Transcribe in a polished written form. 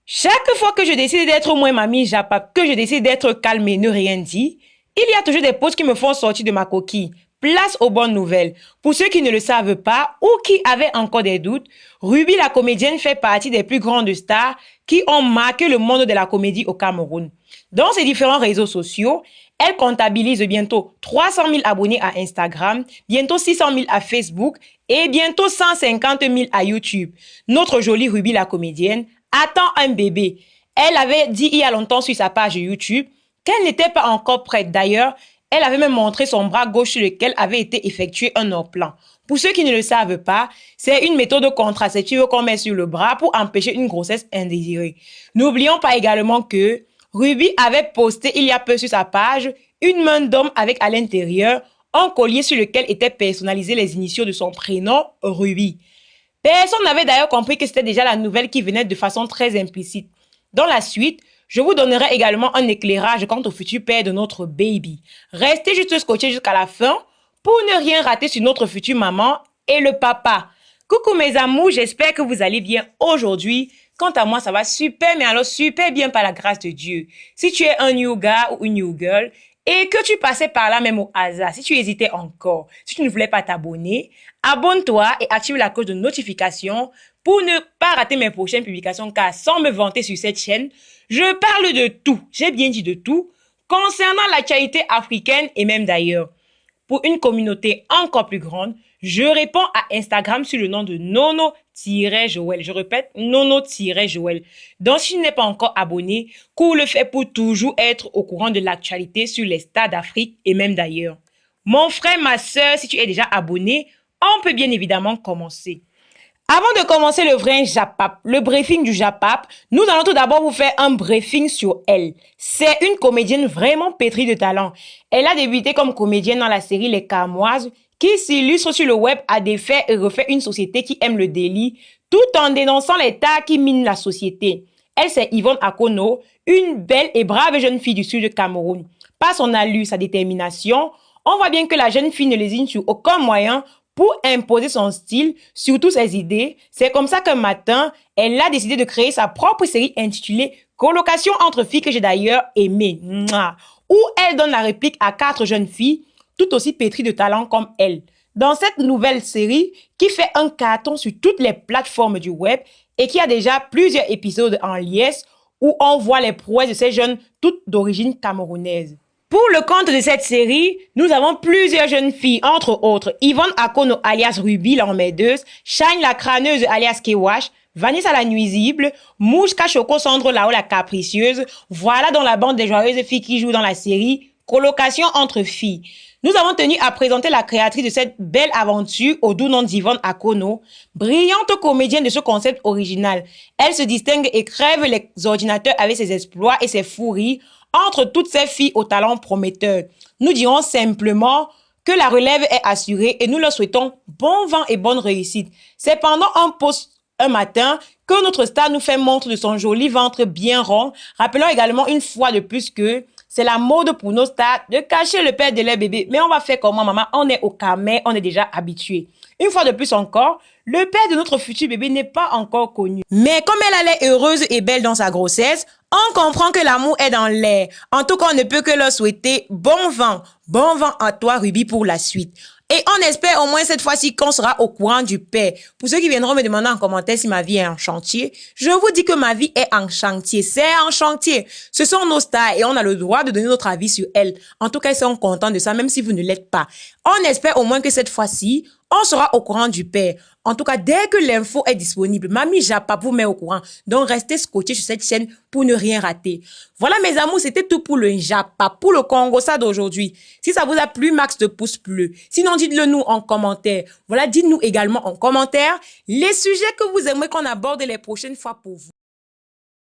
Chaque fois que je décide d'être moins mamie Japap, que je décide d'être calme et ne rien dire, il y a toujours des posts qui me font sortir de ma coquille. Place aux bonnes nouvelles. Pour ceux qui ne le savent pas ou qui avaient encore des doutes, Ruby la comédienne fait partie des plus grandes stars qui ont marqué le monde de la comédie au Cameroun. Dans ses différents réseaux sociaux, elle comptabilise bientôt 300 000 abonnés à Instagram, bientôt 600 000 à Facebook et bientôt 150 000 à YouTube. Notre jolie Ruby la comédienne attend un bébé. Elle avait dit il y a longtemps sur sa page YouTube qu'elle n'était pas encore prête. D'ailleurs, elle avait même montré son bras gauche sur lequel avait été effectué un implant. Pour ceux qui ne le savent pas, c'est une méthode contraceptive qu'on met sur le bras pour empêcher une grossesse indésirée. N'oublions pas également que Ruby avait posté il y a peu sur sa page une main d'homme avec à l'intérieur un collier sur lequel étaient personnalisés les initiaux de son prénom, Ruby. Personne n'avait d'ailleurs compris que c'était déjà la nouvelle qui venait de façon très implicite. Dans la suite, je vous donnerai également un éclairage quant au futur père de notre baby. Restez juste scotchés jusqu'à la fin pour ne rien rater sur notre future maman et le papa. Coucou mes amours, j'espère que vous allez bien aujourd'hui. Quant à moi, ça va super, mais alors super bien par la grâce de Dieu. Si tu es un new gars ou une new girl et que tu passais par là même au hasard, si tu hésitais encore, si tu ne voulais pas t'abonner, abonne-toi et active la cloche de notification pour ne pas rater mes prochaines publications, car sans me vanter sur cette chaîne, je parle de tout, j'ai bien dit de tout, concernant l'actualité africaine et même d'ailleurs. Pour une communauté encore plus grande, je réponds à Instagram sur le nom de Nono-Joël. Je répète, Nono-Joël. Donc, si tu n'es pas encore abonné, cours le fait pour toujours être au courant de l'actualité sur les stars d'Afrique et même d'ailleurs. Mon frère, ma soeur, si tu es déjà abonné, on peut bien évidemment commencer. Avant de commencer le vrai Japap, le briefing du Japap, nous allons tout d'abord vous faire un briefing sur elle. C'est une comédienne vraiment pétrie de talent. Elle a débuté comme comédienne dans la série Les Camoises, qui s'illustre sur le web à des faits et refait une société qui aime le délit, tout en dénonçant les tas qui minent la société. Elle, c'est Yvonne Akono, une belle et brave jeune fille du sud de Cameroun. Par son allure, sa détermination, on voit bien que la jeune fille ne lésine sur aucun moyen pour imposer son style, surtout ses idées. C'est comme ça qu'un matin, elle a décidé de créer sa propre série intitulée Colocation entre filles, que j'ai d'ailleurs aimé, où elle donne la réplique à 4 jeunes filles, tout aussi pétries de talent comme elle. Dans cette nouvelle série, qui fait un carton sur toutes les plateformes du web et qui a déjà plusieurs épisodes en liesse, où on voit les prouesses de ces jeunes, toutes d'origine camerounaise. Pour le compte de cette série, nous avons plusieurs jeunes filles, entre autres Yvonne Akono alias Ruby l'emmerdeuse, Shine la crâneuse alias Kewash, Vanessa la nuisible, Mouchka Choco Sandro Lao la capricieuse. Voilà dans la bande des joyeuses filles qui jouent dans la série Colocation entre filles. Nous avons tenu à présenter la créatrice de cette belle aventure au doux nom d'Yvonne Akono, brillante comédienne de ce concept original. Elle se distingue et crève les ordinateurs avec ses exploits et ses fous rires entre toutes ces filles au talent prometteur. Nous dirons simplement que la relève est assurée et nous leur souhaitons bon vent et bonne réussite. C'est pendant un post un matin que notre star nous fait montre de son joli ventre bien rond. Rappelons également une fois de plus que c'est la mode pour nos stars de cacher le père de leur bébé. Mais on va faire comment, maman? On est au Camer, on est déjà habitué. Une fois de plus encore, le père de notre futur bébé n'est pas encore connu. Mais comme elle allait heureuse et belle dans sa grossesse, on comprend que l'amour est dans l'air. En tout cas, on ne peut que leur souhaiter bon vent à toi, Ruby, pour la suite. Et on espère au moins cette fois-ci qu'on sera au courant du père. Pour ceux qui viendront me demander en commentaire si ma vie est en chantier, je vous dis que ma vie est en chantier. C'est en chantier. Ce sont nos stars et on a le droit de donner notre avis sur elles. En tout cas, ils sont contents de ça, même si vous ne l'êtes pas. On espère au moins que cette fois-ci, on sera au courant du père. En tout cas, dès que l'info est disponible, Mamie Japa vous met au courant. Donc, restez scotchés sur cette chaîne pour ne rien rater. Voilà, mes amours, c'était tout pour le Japa, pour le Congo, ça d'aujourd'hui. Si ça vous a plu, max de pouces bleus. Sinon, dites-le nous en commentaire. Voilà, dites-nous également en commentaire les sujets que vous aimeriez qu'on aborde les prochaines fois pour vous.